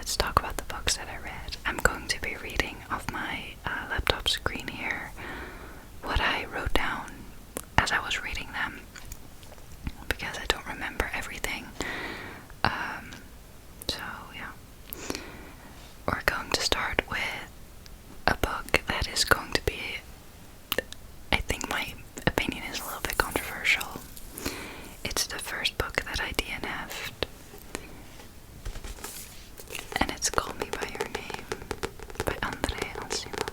let's talk about the books that I read. I'm going to be reading off my laptop screen here what I wrote down as I was reading them, because I don't remember everything. So yeah, we're going to start with a book that is going to be, I think my opinion is a little bit controversial. It's the first book that I DNF'd, and it's Call Me By Your Name by André Ansima.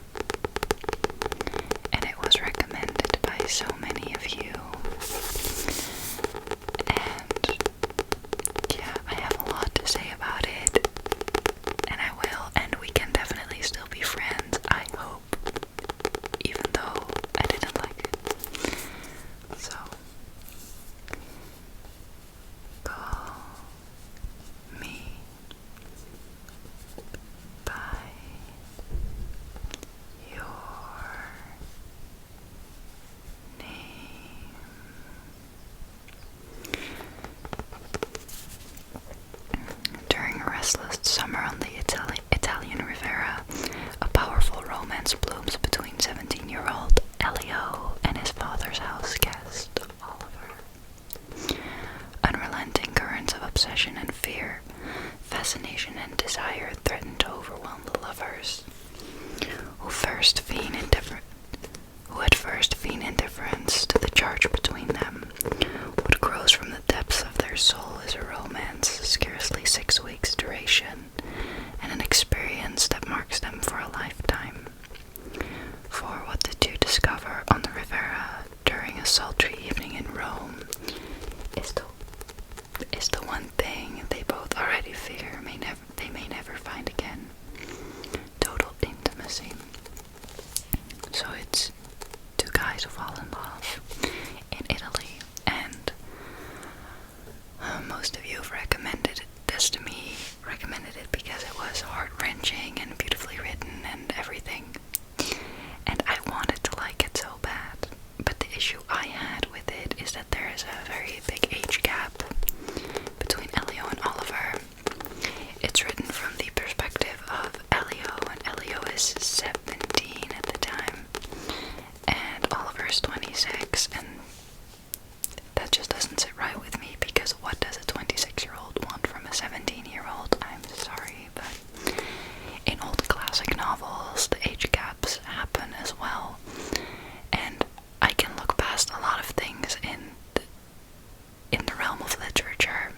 And it was recommended by so many of you. And yeah, I have a lot to say about it. And I will, and we can definitely still be friends, I hope. Even though I didn't like it. So, call me by your name. During a restless summer on the Italian Riviera, a powerful romance blooms between 17-year-old Elio and his father's house guest, Oliver. Unrelenting currents of obsession and fear, fascination and desire threaten to overwhelm the lovers, who at first feign indifference to the charge between them. What grows from the depths of their soul is a romance, scarcely 6 weeks' duration, and an experience that marks them for a lifetime. For what the two discover on the Riviera during a sultry evening in Rome is the one thing they both already fear they may never find again: total intimacy. So it's two guys who fall in love in Italy, and most of you have recommended it because it was heart-wrenching and beautifully written and everything. And I wanted to like it so bad, but the issue I had with it is that there is a very big age gap between Elio and Oliver. It's written from the perspective of Elio, and Elio is 17 at the time, and Oliver is 26, and that just doesn't sit right with me, because what does a 26-year-old want from a 17-year-old? I'm sorry, but in old classic novels, the age gaps happen as well, and I can look past a lot of things in the realm of literature,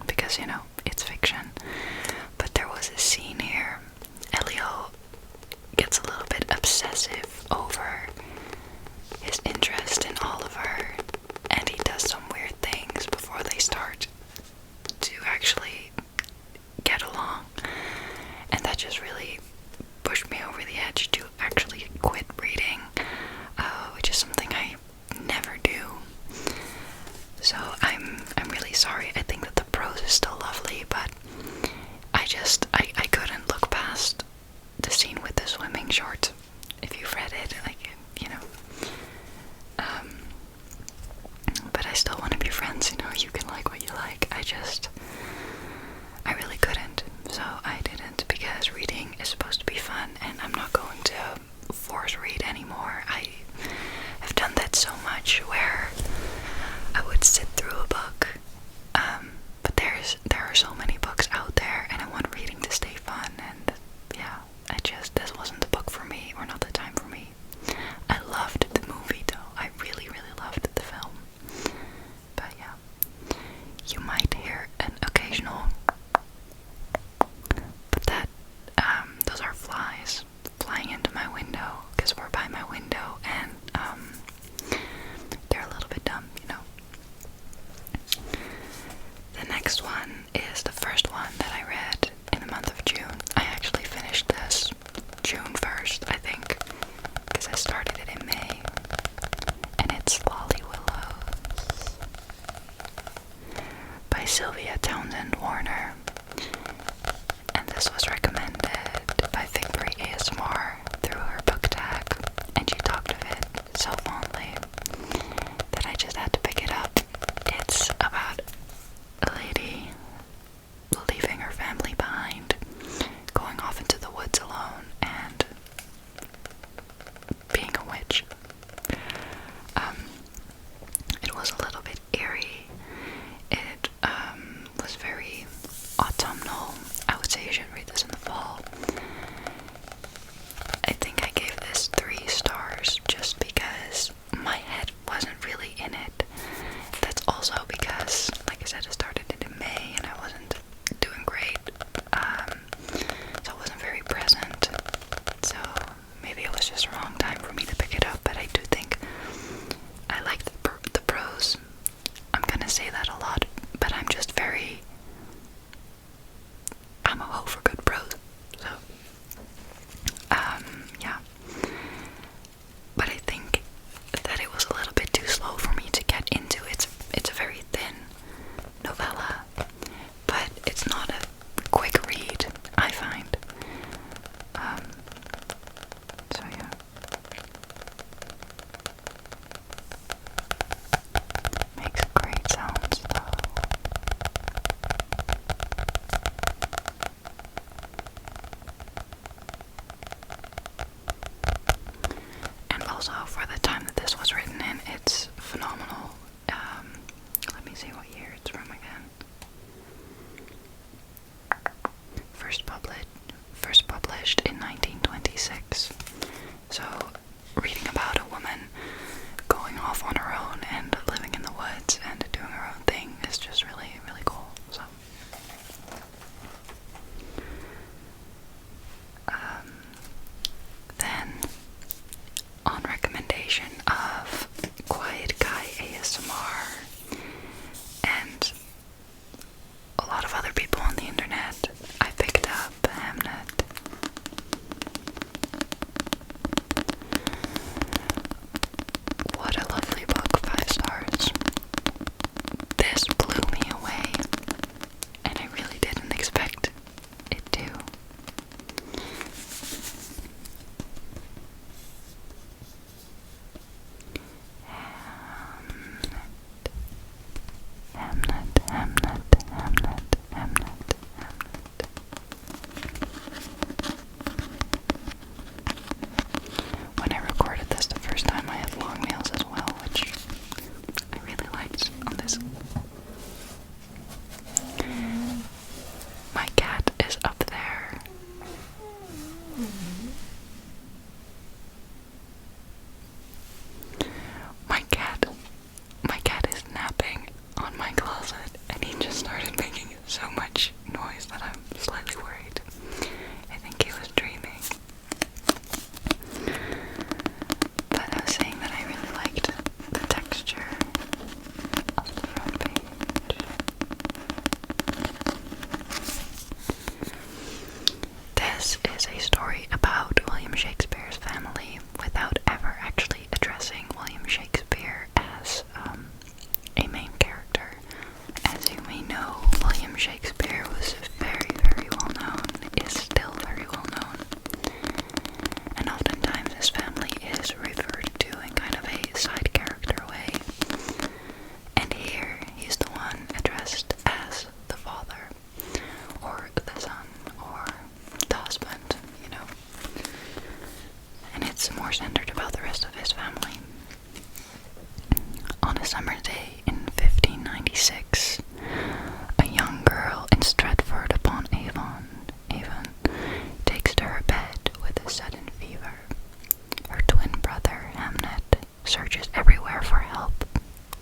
because, you know, it's fiction. But there was a scene here. Elio gets a little bit obsessive over his interest you should read this in the fall. I think I gave this 3 stars just because my head wasn't really in it. That's also because, like I said, it started in May and I wasn't doing great. So I wasn't very present. So maybe it was just the wrong time for me to pick it up, but I do think I like the prose. I'm gonna say that a lot, but I'm just I'm a hoe for good prose. So, yeah. But I think that it was a little bit too slow for me to get into it. It's a very thin novella, but it's not a quick read, I find. So yeah. Makes great sounds though. And also, for the time that this was written in, it's phenomenal. Let me see what year it's from again. First published in 1926. So, reading about a woman going off on her own and living in the woods and doing her own thing is just really, really cool. So, then, on recommendation of Quiet Guy ASMR and a lot of other people on the internet, I picked up Hamnet. What a lovely book, 5 stars. This blew me away, and I really didn't expect it to. Hamnet. When I recorded this the first time, I had long nails as well, which I really liked on this. My cat is up there. My cat is napping on my closet, and he just started making so much noise that I'm slightly worried. I think he was dreaming. But I was saying that I really liked the texture of the front page. This is a story about William Shakespeare's family without ever actually addressing William Shakespeare as a main character. As you may know, William Shakespeare was very, very well known, is still very well known, and oftentimes his family is referred to in kind of a side character way, and here he's the one addressed as the father, or the son, or the husband, you know, and it's more centered about the rest of his family. On a summer's day in 1596, a young girl in Stratford-upon-Avon takes to her bed with a sudden fever. Her twin brother, Hamnet, searches everywhere for help.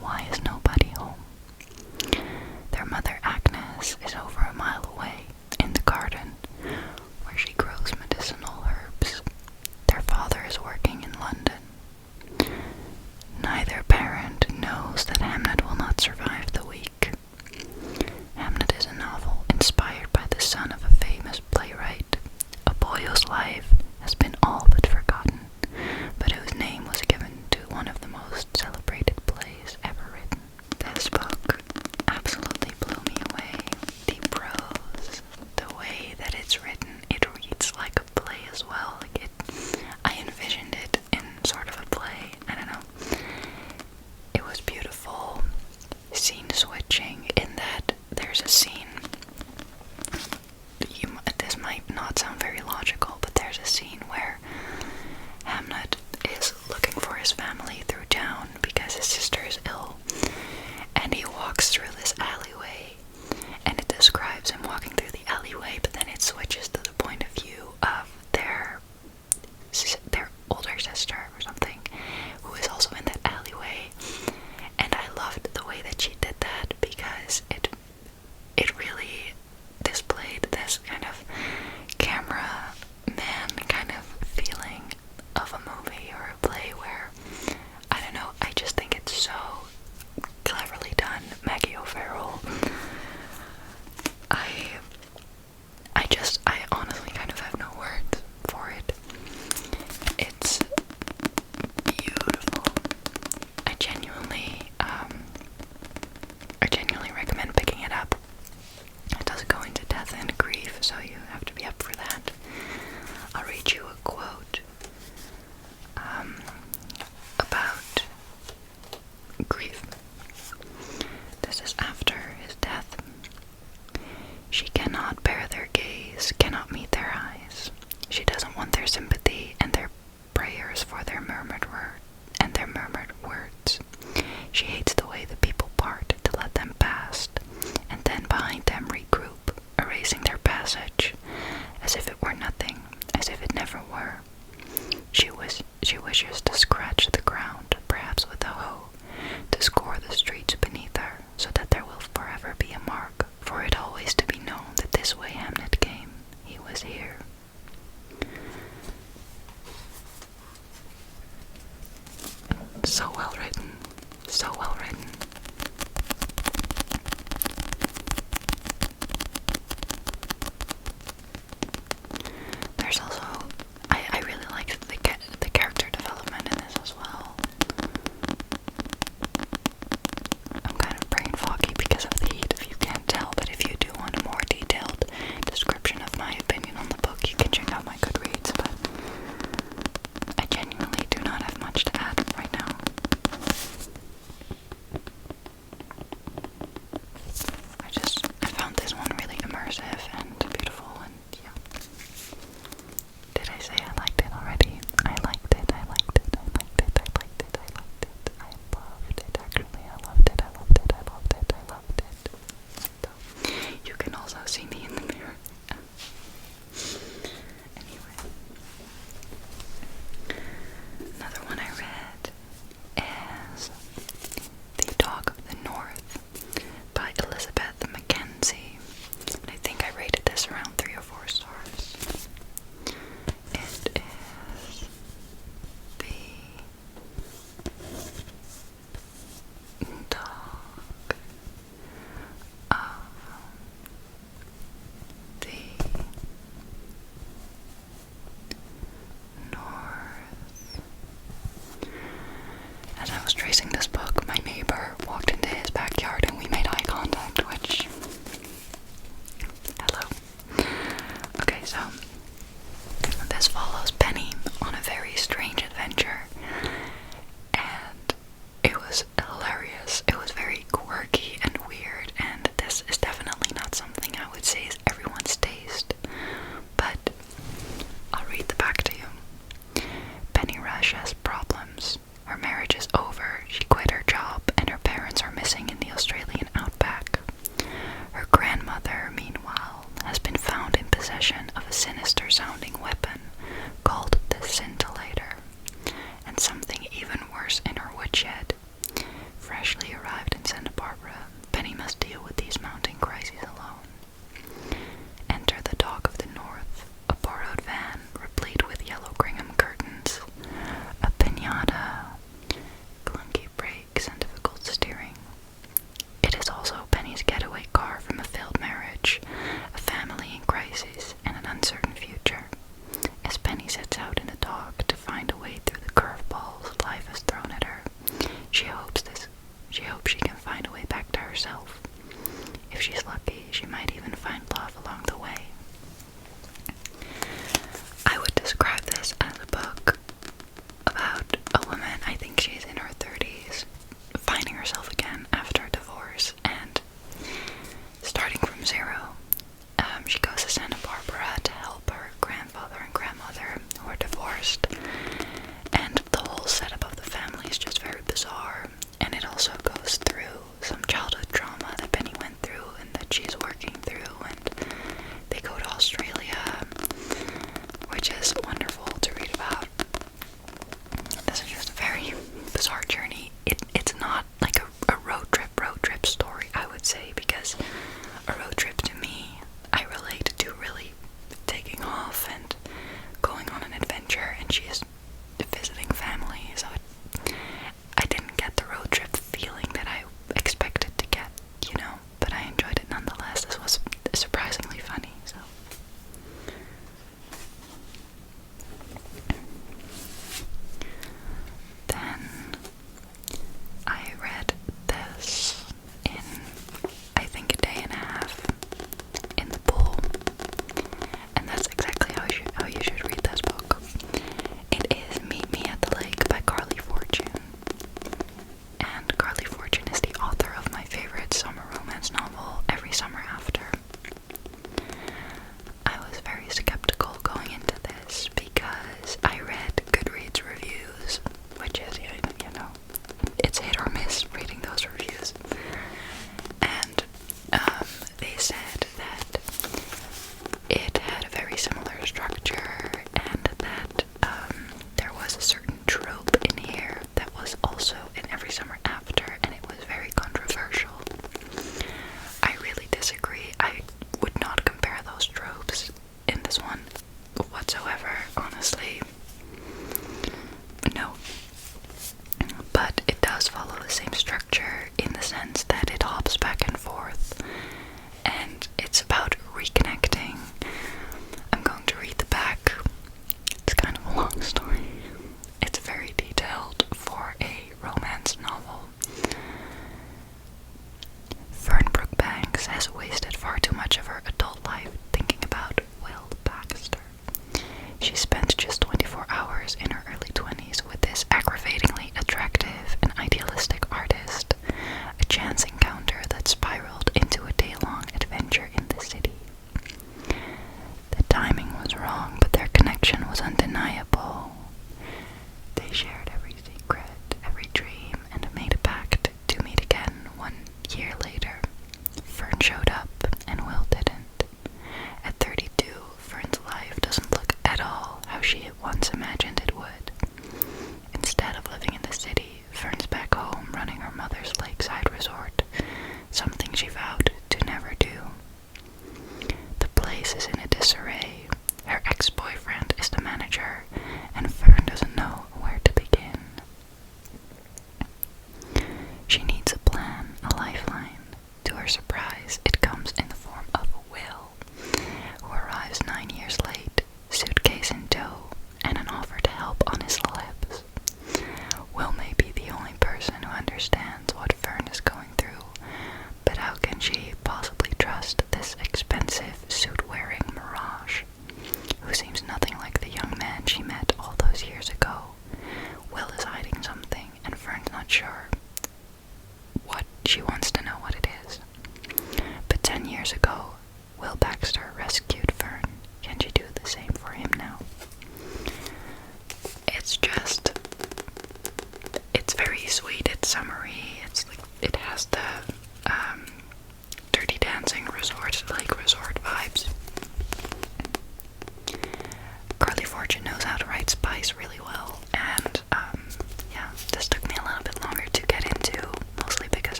Why is nobody home? Their mother, Agnes, is over a mile away, in the garden, where she grows medicinal herbs. Their father is working in London. Neither parent knows that Hamnet will not survive the week. Hamnet is a novel inspired by the son of a famous playwright, a boy whose life has been all but forgotten, but whose name was given to one of the most celebrated plays ever written. This book absolutely blew me away. The prose, the way that it's written, it reads like a play as well. I envisioned it in sort of a play. I don't know. It was beautiful. Scene switching in that there's a scene. This might not sound very logical, but there's a scene where Hamnet is looking for his family through town because his sister is ill, and he walks through this alleyway, and it describes him walking through the alleyway, but then it switches this kind of camera man kind of feeling of a movie or a play where, I don't know, I just think it's so cleverly done. Maggie O'Farrell. I honestly kind of have no words for it. It's beautiful. I genuinely recommend picking it up. It does go into death and grief, so you have to be up for that. I'll read you a quote about grief. This is after his death. She cannot bear their gaze, cannot meet their eyes. She doesn't want their sympathy and their prayers for their murmured words. She hates the way the people part to let them pass, and then behind them regroup, erasing their passage, as if it were nothing, as if it never were. She wishes to scratch the ground, perhaps with a hoe, to score the streets beneath her, so that there will forever be a mark, for it always to be known that this way Hamnet came. He was here. So well written. So well written. There's also, I really like the character development in this as well. I'm kind of brain foggy because of the heat, if you can't tell, but if you do want a more detailed description of my opinion on the book, you can check out my Goodreads, but I genuinely do not have much to add right now. I found this one really immersive and beautiful, and yeah. Did I say I liked it already? I liked it, I liked it, I liked it, I liked it, I liked it. I loved it, actually. I loved it, I loved it, I loved it, I loved it. So, you can also see me in the mirror. Anyway. Another one I read is The Dog of the North by Elizabeth Mackenzie. And I think I rated this around 3 or 4 stars. It is the dog of the North. As I was tracing this book, my neighbor walked into his backyard and we made eye contact, which... Hello. Okay, so this follows Penny on a very strange adventure, and it was hilarious. It was very quirky and weird, and this is definitely not something I would say is everyone's taste, but I'll read the back to you. Penny Rush has problems. Her marriage is over, she quit her job, and her parents are missing in the Australian outback. Her grandmother, meanwhile, has been found in possession of a sinister very similar structure, and that there was a certain trope in here that was also in Every Summer After, and it was very controversial. I really disagree. I would not compare those tropes in this one whatsoever, honestly. No. But it does follow the same structure in the sense that it hops back and forth, and it's about reconnecting. I'm going to read the back. It's kind of a long story. It's very detailed for a romance novel. Fern Brookbanks has wasted far too much of her adult life thinking about Will Baxter. She spent just 24 hours in her early 20s with this aggravatingly attractive and idealistic artist, a chance encounter that spiraled into a day-long adventure in the city. The timing was wrong, but their connection was undeniable. They shared every secret, every dream, and made a pact to meet again 1 year later. Fern showed up, and Will didn't. At 32, Fern's life doesn't look at all how she had once imagined it would. Instead of living in the city, Fern's back home running her mother's lakeside resort, something she vowed to never do. The place is in a disarray. Her ex-boyfriend is the manager,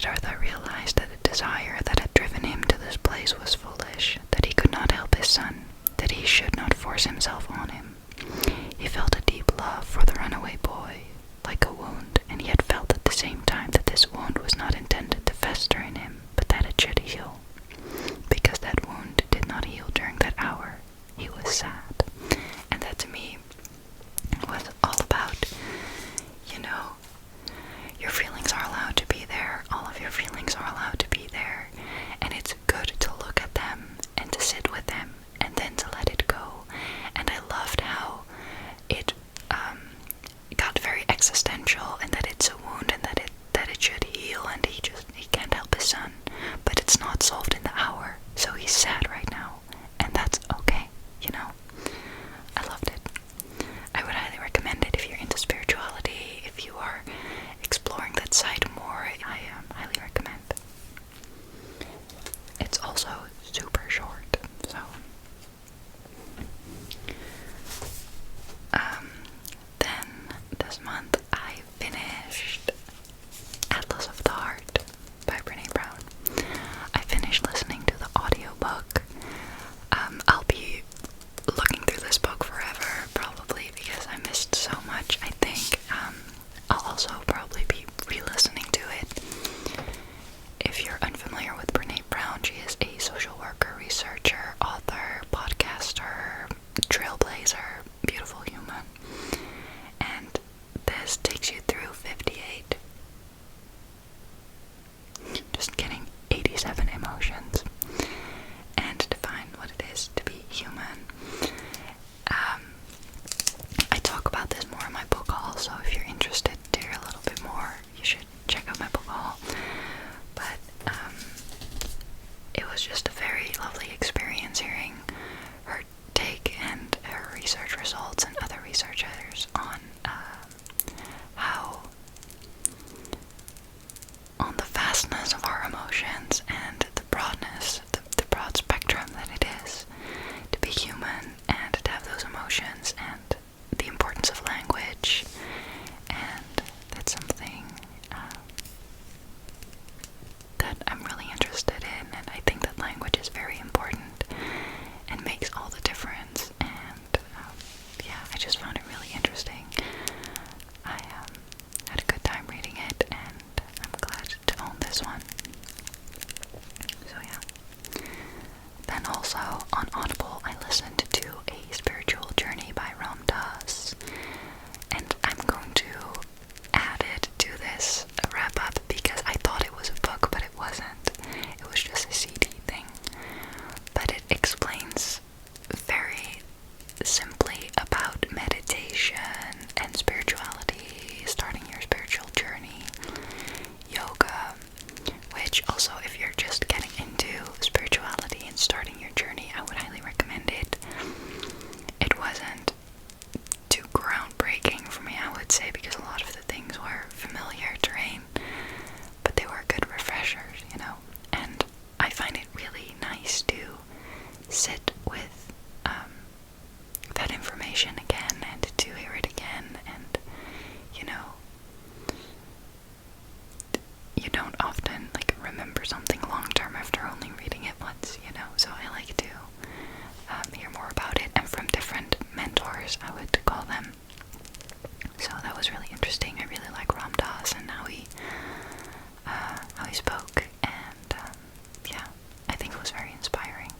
Siddhartha realized that the desire that had driven him to this place was foolish, that he could not help his son, that he should not force himself on him. He felt a deep love for the runaway boy, like a wound, and he had felt at the same time that this wound was not intended to fester in him, but that it should heal. Because that wound did not heal during that hour, he was sad. And that to me was all about, your feelings are allowed to be there, all of your feelings are allowed to be there, and it's good to look at them and to sit with them and then to let it go. And I loved how it got very existential, and that it's a wound and that it should heal, and he can't help his son, but it's not solved in the hour, so he's sad right now, and that's okay. I loved it. I would highly recommend it if you're into spirituality, if you are exploring that side more. I highly recommend. It's also super short, so then this month I finished Atlas of the Heart by Brené Brown. I finished listening to the audiobook. I'll be looking through this book forever, probably, because I missed so much. I think I'll also probably be re-listening to it. If you're unfamiliar with Brené Brown, she is a social worker, researcher, author, podcaster, trailblazer, beautiful human. And this takes you through 58, just kidding, 87 emotions, and define what it is to be human. I talk about this more in my book haul, so if you're interested to hear a little bit more, you should check out my book haul. But it was just a very lovely experience hearing her take and her research results and other researchers on on the vastness of our emotions and the broadness, the broad spectrum that it is to be human and to have those emotions, and the importance of language. And that's something that I'm really interested in, and I think that language is very important and makes all the difference. And yeah, I just found it really interesting. I had a good time reading it, and I'm glad to own this one. So yeah. Then also on Audible, I listened to A Spiritual Journey by Ram Dass, and I'm going to add it to this wrap up because I thought it was a book, but it wasn't. It was just a CD thing. But it explains very simply about meditation and spirituality, starting your spiritual journey, yoga, which also, if you're just getting into spirituality and starting your journey, I would highly recommend it. It wasn't too groundbreaking for me, I would say, because a lot of the things were familiar terrain, but they were good refreshers, and I find it really nice to sit with that information again and to hear it again, and you don't often remember something long term after only reading it once, so I like to hear more about it, and from different mentors, I would call them. So that was really interesting. I really like Ram Dass and how he spoke, and yeah, I think it was very inspiring.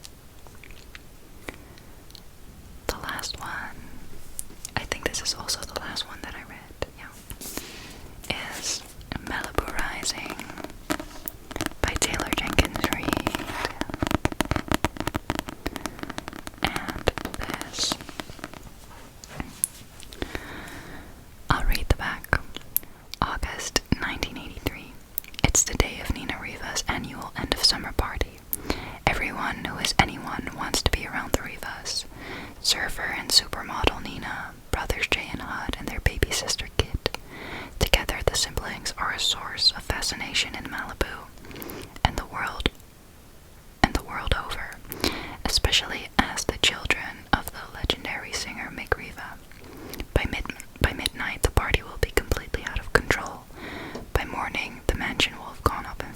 The last one, I think this is also the last one that I read, yeah, is Malibu Rising by Taylor Jenkins Reid. And this, I'll read the back. August 1983. It's the day of Nina Riva's annual end of summer party. Everyone who is anyone wants to be around the Rivas. Surfer and supermodel Nina, brothers Jay and Hud, and their baby sister Kit. Together, the siblings are a source of fascination in Malibu and the world over, especially as the children of the legendary singer Mick Riva. By midnight, the party will be completely out of control. By morning, the mansion will have gone up in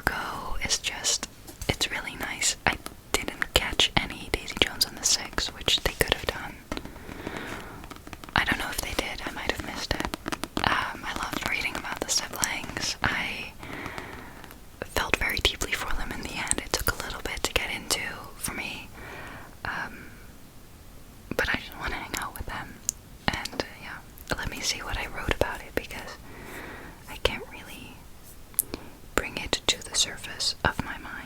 Hugo is just, it's really nice. I didn't catch any Daisy Jones and the Six, which they could have done. I don't know if they did, I might have missed it. I loved reading about the siblings. I felt very deeply for them in the end. It took a little bit to get into for me, but I just want to hang out with them. And yeah, let me see what I wrote about it, because I can't really bring it to the surface of my mind.